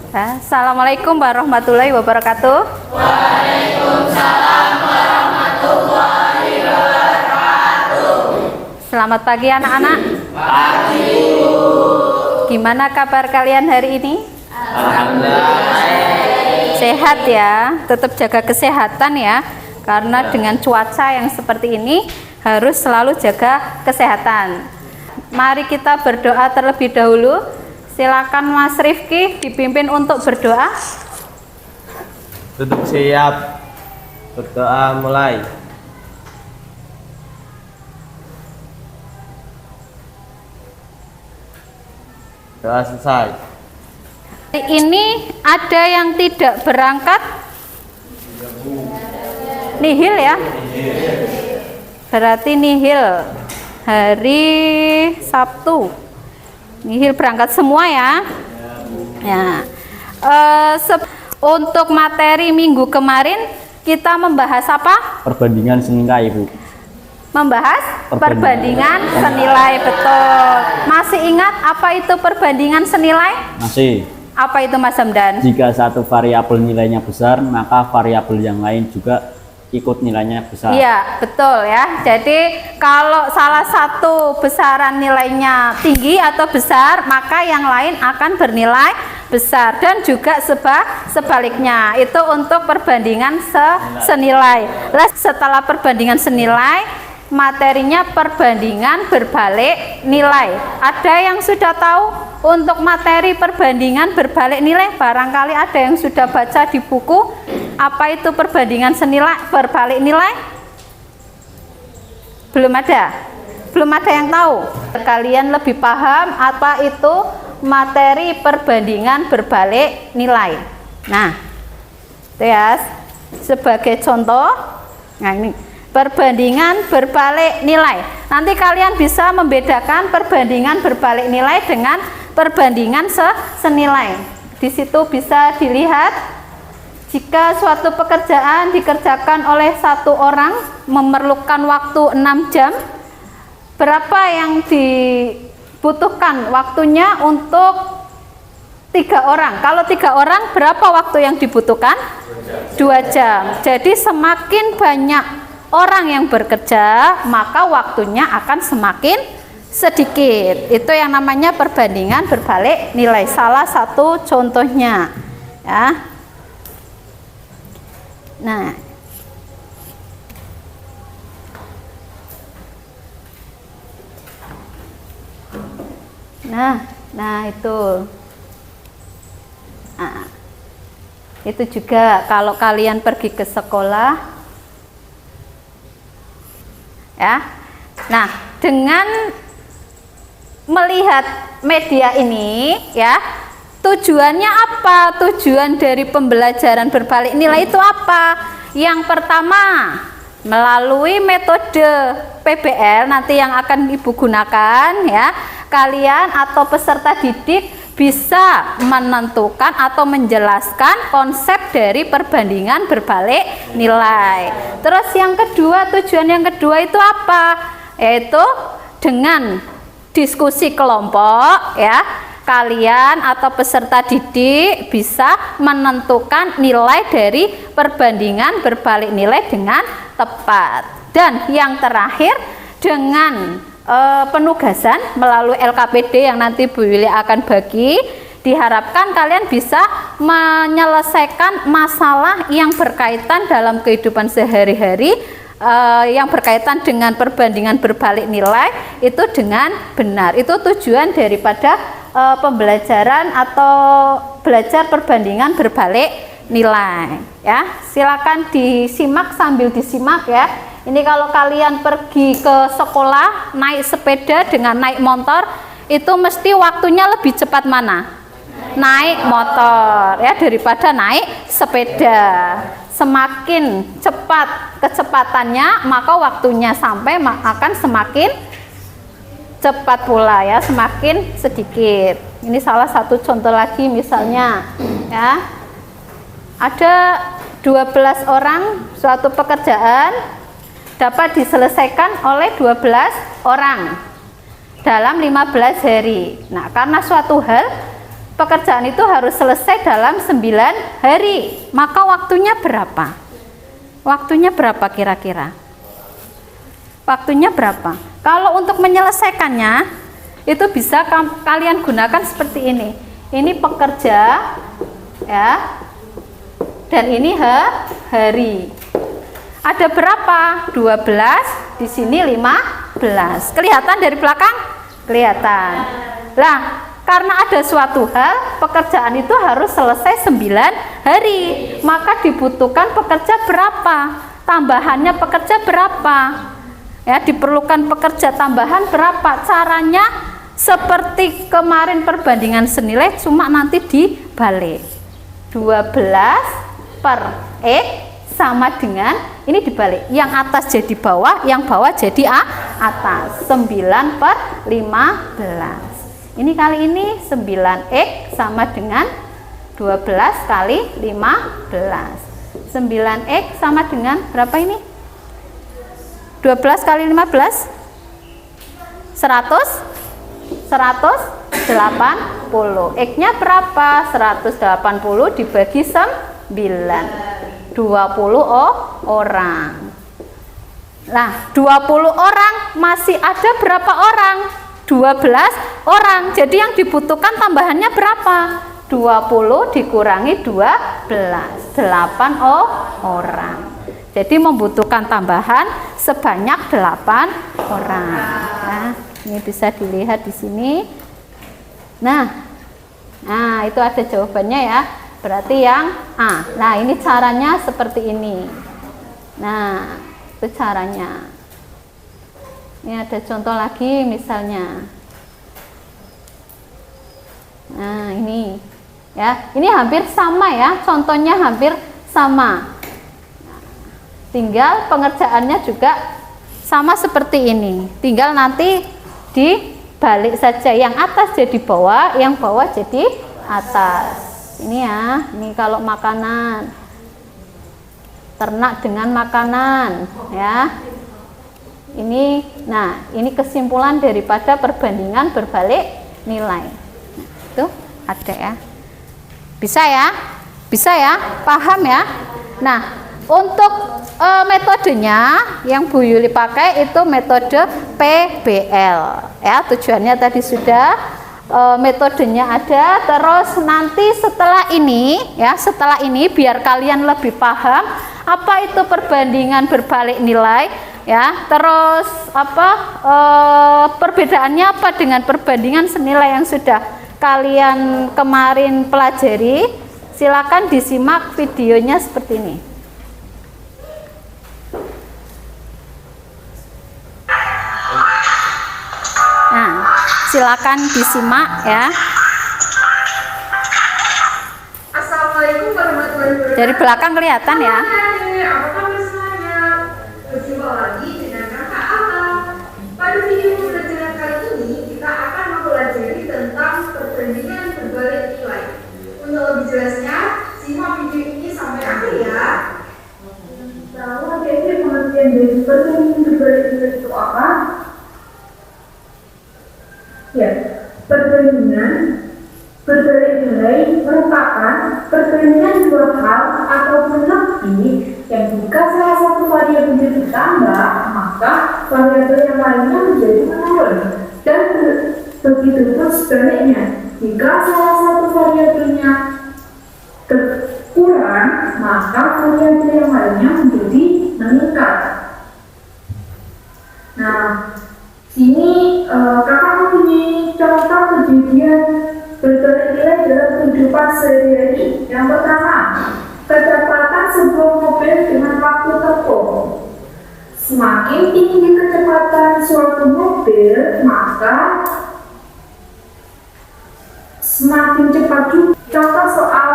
Assalamualaikum warahmatullahi wabarakatuh. Waalaikumsalam warahmatullahi wabarakatuh. Selamat pagi anak-anak. Pagi. Gimana kabar kalian hari ini? Alhamdulillah. Sehat ya, tetap jaga kesehatan ya. Karena dengan cuaca yang seperti ini harus selalu jaga kesehatan. Mari kita berdoa terlebih dahulu. Silakan Mas Rifki dipimpin untuk berdoa. Duduk siap. Berdoa mulai. Doa selesai. Hari ini ada yang tidak berangkat? Nihil ya? Berarti nihil hari Sabtu. Nihil berangkat semua ya. Ya. Untuk materi minggu kemarin kita membahas apa? Perbandingan senilai, Bu. Membahas perbandingan senilai, betul. Masih ingat apa itu perbandingan senilai? Masih. Apa itu Mas Hamdan? Jika satu variabel nilainya besar, maka variabel yang lain juga ikut nilainya besar. Iya, betul ya. Jadi kalau salah satu besaran nilainya tinggi atau besar, maka yang lain akan bernilai besar, dan juga sebaliknya. Itu untuk perbandingan senilai. Setelah perbandingan senilai, materinya perbandingan berbalik nilai. Ada yang sudah tahu untuk materi perbandingan berbalik nilai? Barangkali ada yang sudah baca di buku. Apa itu perbandingan senilai berbalik nilai? Belum ada? Belum ada yang tahu? Kalian lebih paham apa itu materi perbandingan berbalik nilai. Nah, itu ya, sebagai contoh. Nah ini perbandingan berbalik nilai. Nanti kalian bisa membedakan perbandingan berbalik nilai dengan perbandingan senilai. Di situ bisa dilihat jika suatu pekerjaan dikerjakan oleh satu orang memerlukan waktu 6 jam, berapa yang dibutuhkan waktunya untuk 3 orang? Kalau 3 orang, berapa waktu yang dibutuhkan? 2 jam. Jadi semakin banyak orang yang bekerja, maka waktunya akan semakin sedikit. Itu yang namanya perbandingan berbalik nilai. Salah satu contohnya ya. Nah, itu. Nah, itu juga kalau kalian pergi ke sekolah, ya. Nah, dengan melihat media ini, ya. Tujuannya apa? Tujuan dari pembelajaran berbalik nilai itu apa? Yang pertama, melalui metode PBL nanti yang akan Ibu gunakan ya, kalian atau peserta didik bisa menentukan atau menjelaskan konsep dari perbandingan berbalik nilai. Terus yang kedua, tujuan yang kedua itu apa? Yaitu dengan diskusi kelompok ya, kalian atau peserta didik bisa menentukan nilai dari perbandingan berbalik nilai dengan tepat. Dan yang terakhir, dengan penugasan melalui LKPD yang nanti Bu Yuli akan bagi, diharapkan kalian bisa menyelesaikan masalah yang berkaitan dalam kehidupan sehari-hari, yang berkaitan dengan perbandingan berbalik nilai itu dengan benar. Itu tujuan daripada pembelajaran atau belajar perbandingan berbalik nilai ya. Silakan disimak sambil disimak ya. Ini kalau kalian pergi ke sekolah naik sepeda dengan naik motor, itu mesti waktunya lebih cepat mana? Naik motor ya daripada naik sepeda. Semakin cepat kecepatannya, maka waktunya sampai akan semakin cepat pula ya, semakin sedikit. Ini salah satu contoh lagi misalnya ya. Ada 12 orang, suatu pekerjaan dapat diselesaikan oleh 12 orang dalam 15 hari. Nah, karena suatu hal pekerjaan itu harus selesai dalam 9 hari. Maka waktunya berapa? Waktunya berapa kira-kira? Waktunya berapa? Kalau untuk menyelesaikannya itu bisa kalian gunakan seperti ini. Ini pekerja ya. Dan ini hari. Ada berapa? 12, di sini 15. Kelihatan dari belakang? Kelihatan. Nah, karena ada suatu hal, pekerjaan itu harus selesai 9 hari. Maka dibutuhkan pekerja berapa? Tambahannya pekerja berapa? Ya, diperlukan pekerja tambahan berapa? Caranya seperti kemarin perbandingan senilai, cuma nanti dibalik. 12 per X sama dengan, ini dibalik, yang atas jadi bawah, yang bawah jadi atas. 9 per 15. Ini kali ini 9X sama dengan 12 kali 15. 9X sama dengan berapa ini? 12 kali 15? 180. X-nya berapa? 180 dibagi 9. 20 orang. Nah, 20 orang masih ada berapa orang? 12 orang. Jadi yang dibutuhkan tambahannya berapa? 20 dikurangi 12, 8 orang. Jadi membutuhkan tambahan sebanyak 8 orang. Nah, ini bisa dilihat di sini. Nah, itu ada jawabannya ya. Berarti yang A. Nah, ini caranya seperti ini. Nah, itu caranya. Ini ada contoh lagi misalnya. Nah, ini ya, ini hampir sama ya, contohnya hampir sama. Tinggal pengerjaannya juga sama seperti ini. Tinggal nanti dibalik saja, yang atas jadi bawah, yang bawah jadi atas. Ini ya, ini kalau makanan. Ternak dengan makanan ya. Ini, nah, ini kesimpulan daripada perbandingan berbalik nilai. Itu ada ya. Bisa ya? Bisa ya? Paham ya? Nah, untuk metodenya yang Bu Yuli pakai itu metode PBL ya. Tujuannya tadi sudah, metodenya ada. Terus nanti setelah ini ya, setelah ini biar kalian lebih paham apa itu perbandingan berbalik nilai ya. Terus apa perbedaannya apa dengan perbandingan senilai yang sudah kalian kemarin pelajari. Silakan disimak videonya seperti ini. Nah, silakan disimak ya. Assalamualaikum warahmatullahi wabarakatuh. Dari belakang kelihatan ya. Apa kabar semuanya? Berjumpa lagi dengan Kakak Alta. Pada video pembelajaran kali ini kita akan mempelajari tentang perbandingan berbalik nilai. Untuk lebih jelasnya, simak video ini sampai akhir ya. Tahu adik-adik pengertian dari perbandingan berbalik nilai itu apa? Ya, perbandingan berbalik nilai merupakan perbandingan dua hal ataupun lebih yang jika salah satu variabel ditambah, maka variabel yang lainnya menjadi menurun. Dan begitu pun sebaliknya, jika salah satu variabelnya berkurang, maka variabel yang lainnya menjadi meningkat. Nah, sini kakak mempunyai contoh kejadian berbalik nilai dalam kehidupan sehari-hari. Yang pertama, kecepatan sebuah mobil dengan waktu tempuh. Semakin tinggi kecepatan suatu mobil, maka semakin cepat juga. Contoh soal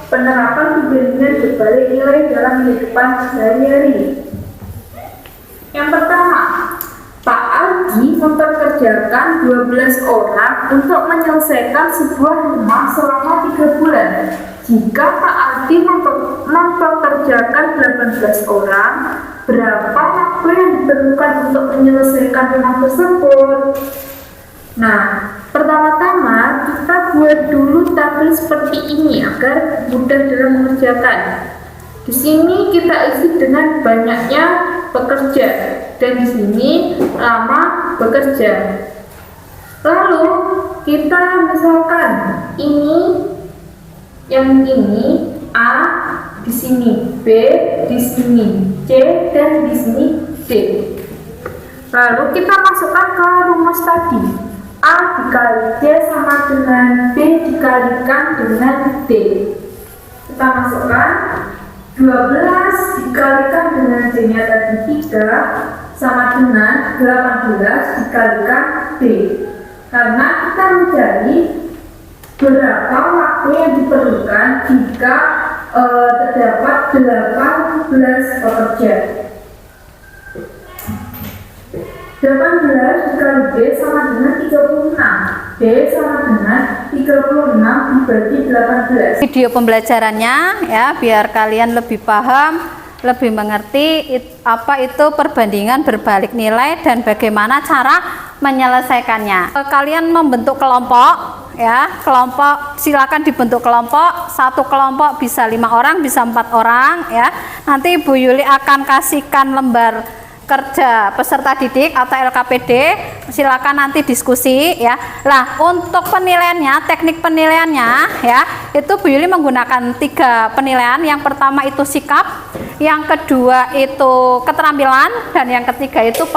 penerapan perbandingan berbalik nilai dalam kehidupan sehari-hari. Yang pertama, Pak Aldi mempekerjakan 12 orang untuk menyelesaikan sebuah rumah selama 3 bulan. Jika Pak Aldi mempekerjakan 18 orang, berapa waktu yang diperlukan untuk menyelesaikan rumah tersebut? Nah, pertama-tama kita buat dulu tabel seperti ini agar mudah dalam mengerjakan. Di sini kita isi dengan banyaknya pekerja dan di sini lama bekerja. Lalu kita misalkan ini yang ini A di sini, B di sini, C dan di sini D. Lalu kita masukkan ke rumus tadi. A dikali D sama dengan B dikalikan dengan D. Kita masukkan 12 dikalikan dengan D-nya tadi 3 sama dengan 18 dikalikan D. Karena kita mencari berapa waktu yang diperlukan jika terdapat 18 pekerja. 18 dikali D sama dengan 36. D sama dengan 36 dibagi 18. Video pembelajarannya ya, biar kalian lebih paham, lebih mengerti apa itu perbandingan berbalik nilai dan bagaimana cara menyelesaikannya. Kalian membentuk kelompok ya, kelompok silakan dibentuk kelompok. Satu kelompok bisa 5 orang, bisa 4 orang ya. Nanti Bu Yuli akan kasihkan lembar kerja peserta didik atau LKPD, silakan nanti diskusi ya. Lah, untuk penilaiannya, teknik penilaiannya ya, itu Bu Yuli menggunakan 3 penilaian. Yang pertama itu sikap, yang kedua itu keterampilan, dan yang ketiga itu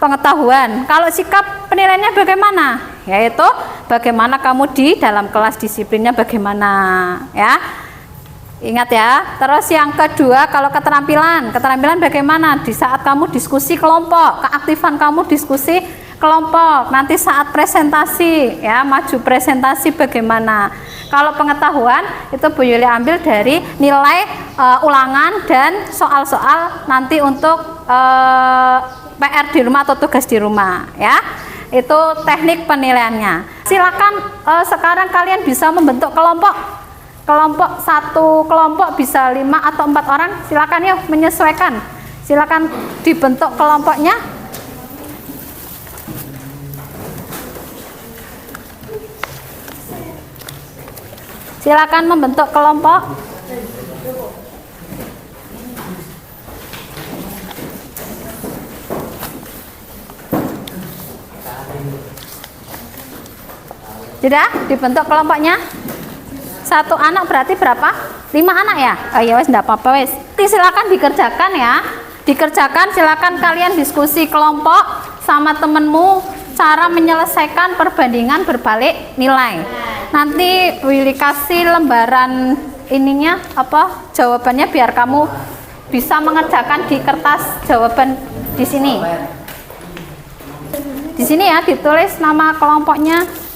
pengetahuan. Kalau sikap penilaiannya bagaimana? Yaitu bagaimana kamu di dalam kelas, disiplinnya bagaimana ya. Ingat ya. Terus yang kedua, kalau keterampilan bagaimana di saat kamu diskusi kelompok, keaktifan kamu diskusi kelompok, nanti saat presentasi ya, maju presentasi bagaimana. Kalau pengetahuan itu Bu Yuli ambil dari nilai ulangan dan soal-soal nanti untuk PR di rumah atau tugas di rumah ya. Itu teknik penilaiannya. Silakan sekarang kalian bisa membentuk kelompok. Satu kelompok bisa 5 atau 4 orang, silakan ya, menyesuaikan. Silakan dibentuk kelompoknya. Silakan membentuk kelompok. Sudah dibentuk kelompoknya? Satu anak berarti berapa? 5 anak ya? Oh iya wes, enggak apa-apa wes. Silakan dikerjakan ya. Dikerjakan, silakan kalian diskusi kelompok sama temenmu cara menyelesaikan perbandingan berbalik nilai. Nanti Willy kasih lembaran ininya apa? Jawabannya biar kamu bisa mengerjakan di kertas jawaban di sini. Di sini ya ditulis nama kelompoknya.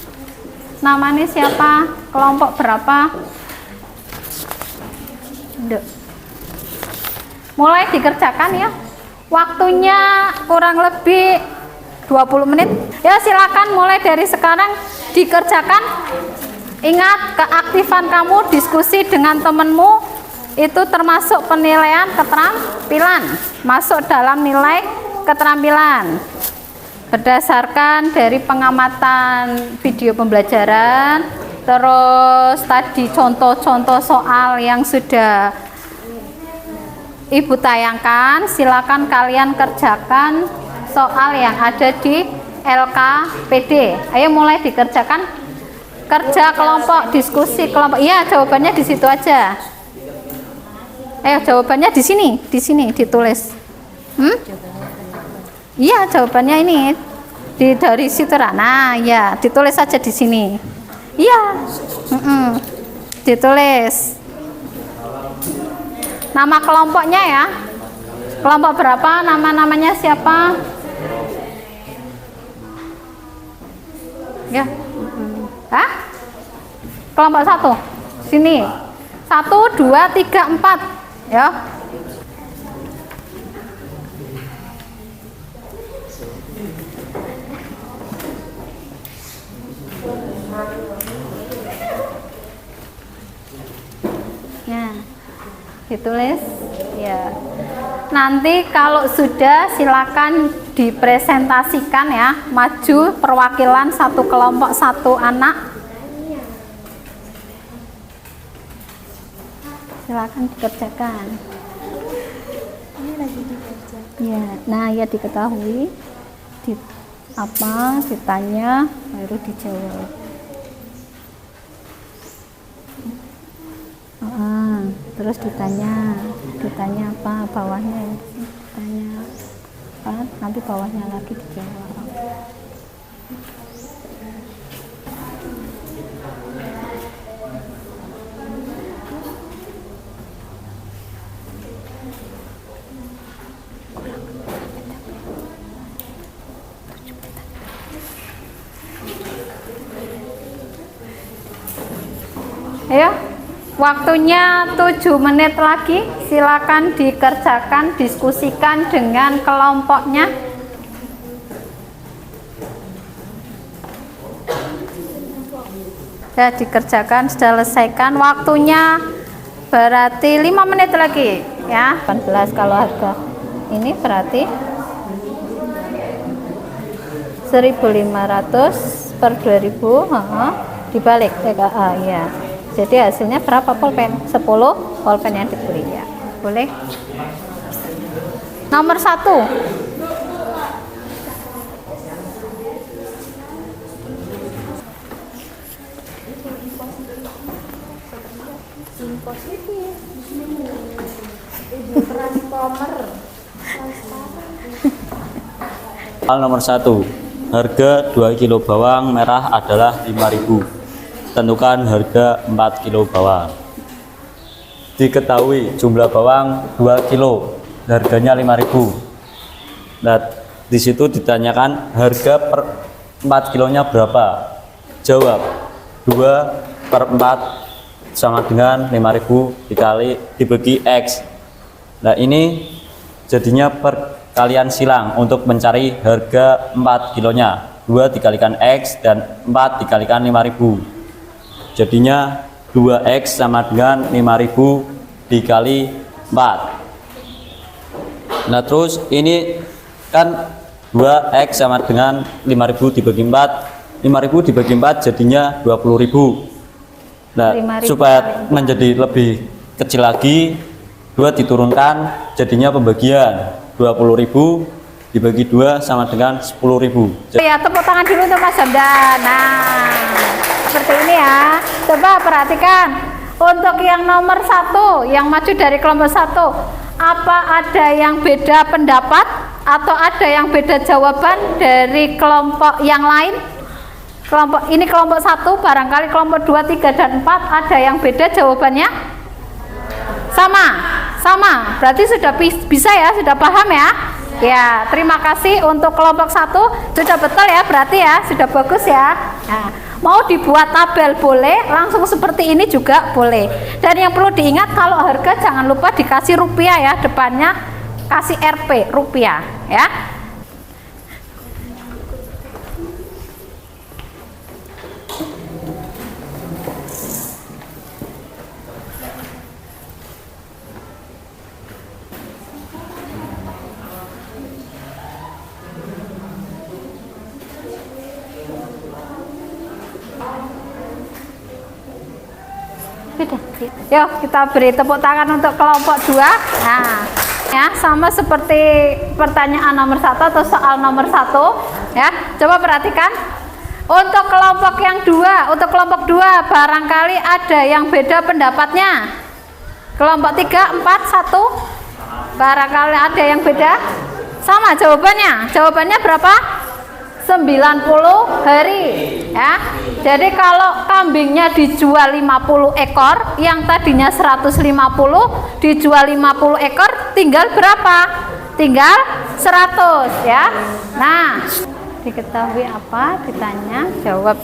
Namanya siapa? Kelompok berapa? Mulai dikerjakan ya. Waktunya kurang lebih 20 menit. Ya silakan mulai dari sekarang dikerjakan. Ingat, keaktifan kamu diskusi dengan temenmu itu termasuk penilaian keterampilan. Masuk dalam nilai keterampilan. Berdasarkan dari pengamatan video pembelajaran, terus tadi contoh-contoh soal yang sudah Ibu tayangkan, silakan kalian kerjakan soal yang ada di LKPD. Ayo mulai dikerjakan. Kerja kelompok, diskusi kelompok. Iya, jawabannya di situ aja. Ayo jawabannya di sini ditulis. Iya, jawabannya ini dari situ. Nah, ya ditulis saja di sini. Iya, ditulis nama kelompoknya ya. Kelompok berapa? Nama-namanya siapa? Ya. Hah? Kelompok 1. Sini. 1, 2, 3, 4. Ya. Ya, ditulis ya. Nanti kalau sudah silakan dipresentasikan ya. Maju perwakilan satu kelompok satu anak. Silakan dikerjakan. Ini lagi dikerjakan. Ya, nah ya diketahui ditanya baru dijawab. Terus ditanya apa bawahnya ya, ditanya apa, nanti bawahnya lagi dijawab. Ayo, waktunya 7 menit lagi. Silakan dikerjakan, diskusikan dengan kelompoknya. Ya, dikerjakan, sudah selesaikan. Waktunya berarti 5 menit lagi ya. 18 kalau harga ini berarti 1.500 per 2.000 dibalik TKA ya. Jadi hasilnya berapa pulpen? 10 pulpen yang dibeli ya. Boleh. Nomor 1. Soal nomor 1. Harga 2 kilo bawang merah adalah 5.000. Tentukan harga 4 kilo bawang. Diketahui jumlah bawang 2 kilo, harganya 5.000. Nah, di situ ditanyakan harga per 4 kilonya berapa. Jawab, 2 per 4 sama dengan 5.000 dibagi X. Nah, ini jadinya perkalian silang untuk mencari harga 4 kilonya. 2 dikalikan X dan 4 dikalikan 5.000. Jadinya 2X sama dengan 5.000 dikali 4. Nah, terus ini kan 2X sama dengan 5.000 dibagi 4. 5.000 dibagi 4 jadinya 20.000. Nah, 5.000 supaya menjadi lebih kecil lagi, 2 diturunkan jadinya pembagian. 20.000 dibagi 2 sama dengan 10.000. Ya, tepuk tangan dulu untuk Mas Hamdan. Nah, seperti ini ya. Coba perhatikan untuk yang nomor 1 yang maju dari kelompok 1, apa ada yang beda pendapat atau ada yang beda jawaban dari kelompok yang lain? Kelompok ini kelompok 1, barangkali kelompok 2, 3 dan 4 ada yang beda jawabannya? Sama. Berarti sudah bisa ya, sudah paham ya? Ya, terima kasih untuk kelompok 1. Sudah betul ya, berarti ya, sudah bagus ya. Nah, mau dibuat tabel boleh, langsung seperti ini juga boleh. Dan yang perlu diingat, kalau harga jangan lupa dikasih rupiah ya, depannya kasih Rp, rupiah ya. Yuk kita beri tepuk tangan untuk kelompok 2. Nah, ya sama seperti pertanyaan nomor 1 atau soal nomor 1 ya. Coba perhatikan untuk kelompok yang 2, untuk kelompok 2 barangkali ada yang beda pendapatnya. Kelompok 3, 4, 1 barangkali ada yang beda. Sama jawabannya. Jawabannya berapa? 90 hari ya. Jadi kalau kambingnya dijual 50 ekor, yang tadinya 150 dijual 50 ekor, tinggal berapa? Tinggal 100 ya. Nah, diketahui apa? Ditanya, jawab.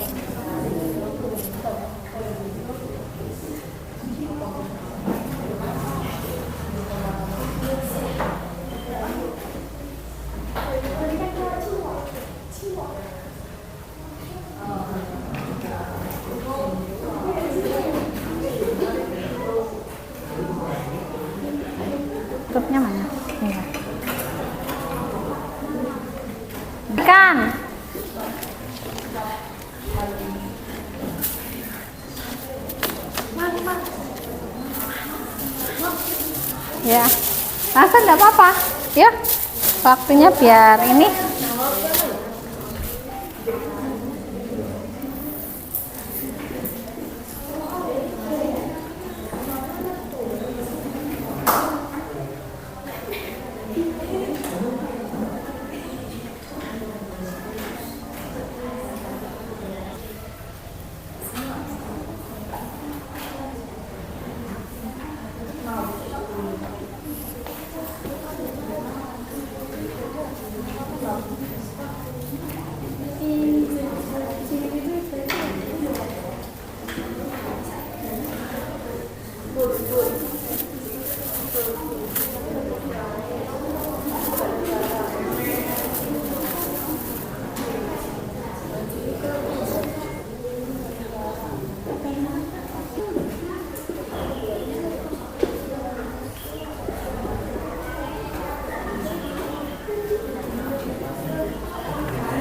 Tutupnya mana? Iya. Ya, langsung enggak apa-apa. Yuk, waktunya biar ini.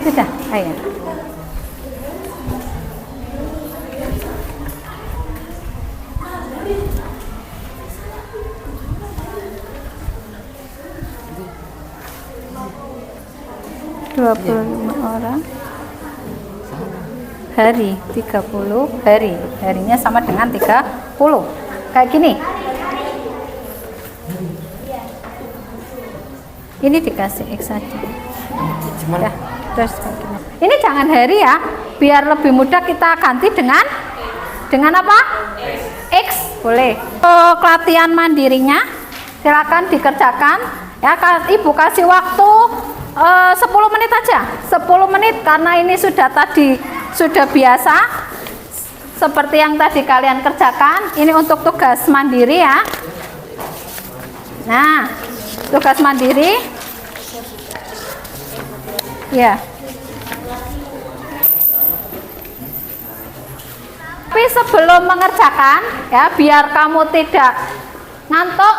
Sudah, ayo. Dua puluh 25 orang hari, 30 hari. Harinya sama dengan 30. Kayak gini. Ini dikasih X saja. Ya, terus kayak gini. Ini jangan hari ya, biar lebih mudah kita ganti dengan apa? X boleh. Untuk latihan mandirinya silakan dikerjakan ya. Ibu kasih waktu 10 menit aja, 10 menit karena ini sudah biasa seperti yang tadi kalian kerjakan. Ini untuk tugas mandiri ya. Nah, tugas mandiri ya. Tapi sebelum mengerjakan ya, biar kamu tidak ngantuk,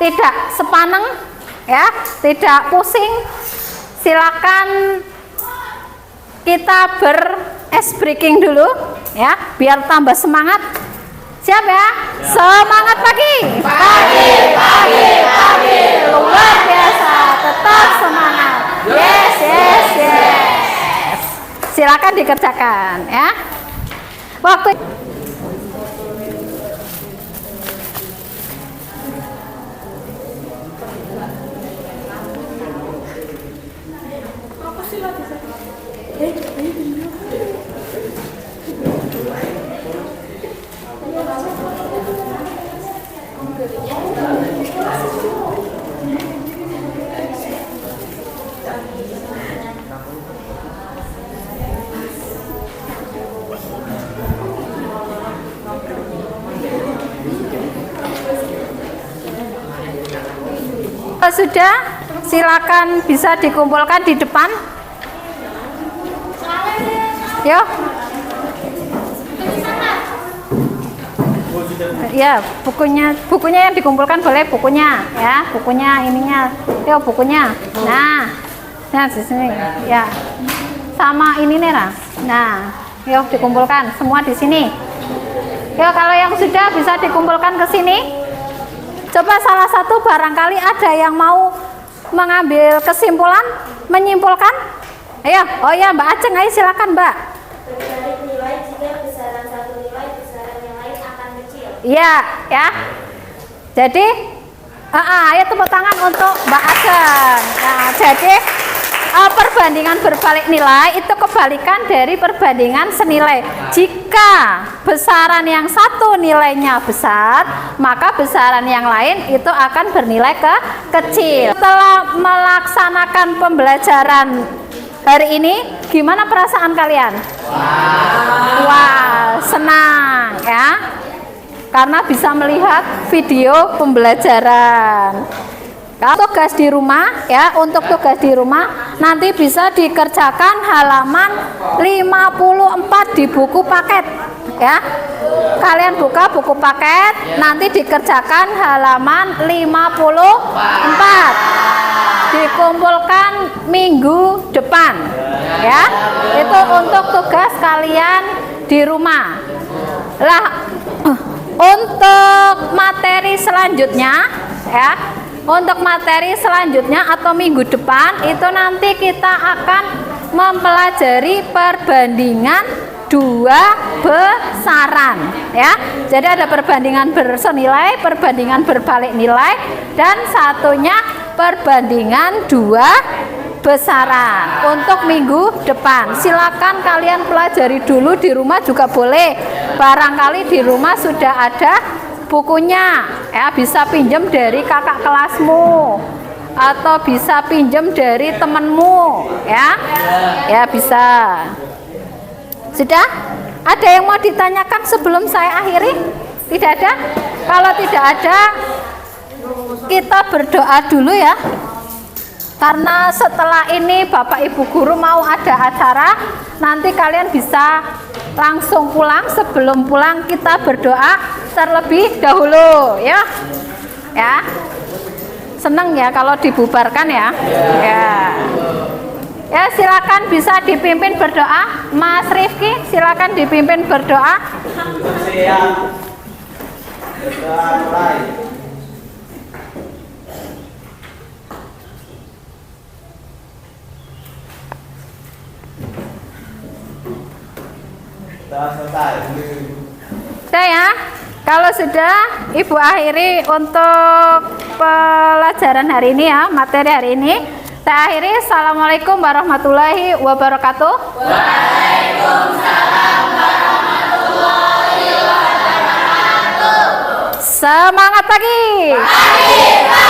tidak sepaneng ya, tidak pusing, silakan kita ber-ice breaking dulu ya, biar tambah semangat. Siap ya? Semangat pagi. Pagi. Luar biasa. Tetap semangat. Yes. Silakan dikerjakan ya. Waktu sudah, silakan bisa dikumpulkan di depan. Yuk. Ya, bukunya yang dikumpulkan boleh, bukunya ya, bukunya ininya. Yuk, bukunya. Nah, di sini ya. Sama ini nih, nah, yuk dikumpulkan semua di sini. Yuk, kalau yang sudah bisa dikumpulkan ke sini. Coba salah satu barangkali ada yang mau mengambil kesimpulan, menyimpulkan. Ayo, oh ya Mbak Aceng, ayo silakan Mbak. Berbalik nilai jika besaran satu nilai, besaran yang lain akan kecil. Iya, ya. Jadi, ayo tepuk tangan untuk Mbak Aceng. Nah, jadi perbandingan berbalik nilai itu kebalikan dari perbandingan senilai. Jika besaran yang satu nilainya besar, maka besaran yang lain itu akan bernilai kecil. Setelah melaksanakan pembelajaran hari ini, gimana perasaan kalian? Wow, senang ya, karena bisa melihat video pembelajaran. Tugas di rumah ya, untuk tugas di rumah nanti bisa dikerjakan halaman 54 di buku paket ya. Kalian buka buku paket, nanti dikerjakan halaman 54. Dikumpulkan minggu depan ya. Itu untuk tugas kalian di rumah. Lah, untuk materi selanjutnya ya, untuk materi selanjutnya atau minggu depan itu nanti kita akan mempelajari perbandingan dua besaran ya. Jadi ada perbandingan bersenilai, perbandingan berbalik nilai, dan satunya perbandingan dua besaran untuk minggu depan. Silakan kalian pelajari dulu di rumah juga boleh. Barangkali di rumah sudah ada bukunya ya, bisa pinjam dari kakak kelasmu atau bisa pinjam dari temanmu ya. Ya bisa. Sudah? Ada yang mau ditanyakan sebelum saya akhiri? Tidak ada? Kalau tidak ada, kita berdoa dulu ya. Karena setelah ini Bapak Ibu Guru mau ada acara, nanti kalian bisa langsung pulang. Sebelum pulang kita berdoa terlebih dahulu ya. Ya. Seneng ya kalau dibubarkan ya. Ya. Ya, silakan bisa dipimpin berdoa. Mas Rifki, silakan dipimpin berdoa. Siap. Berdoa mulai. Sudah selesai. Sudah ya. Kalau sudah, Ibu akhiri untuk pelajaran hari ini ya, materi hari ini. Saya akhiri. Assalamualaikum warahmatullahi wabarakatuh. Waalaikumsalam warahmatullahi wabarakatuh. Semangat pagi. Pagi.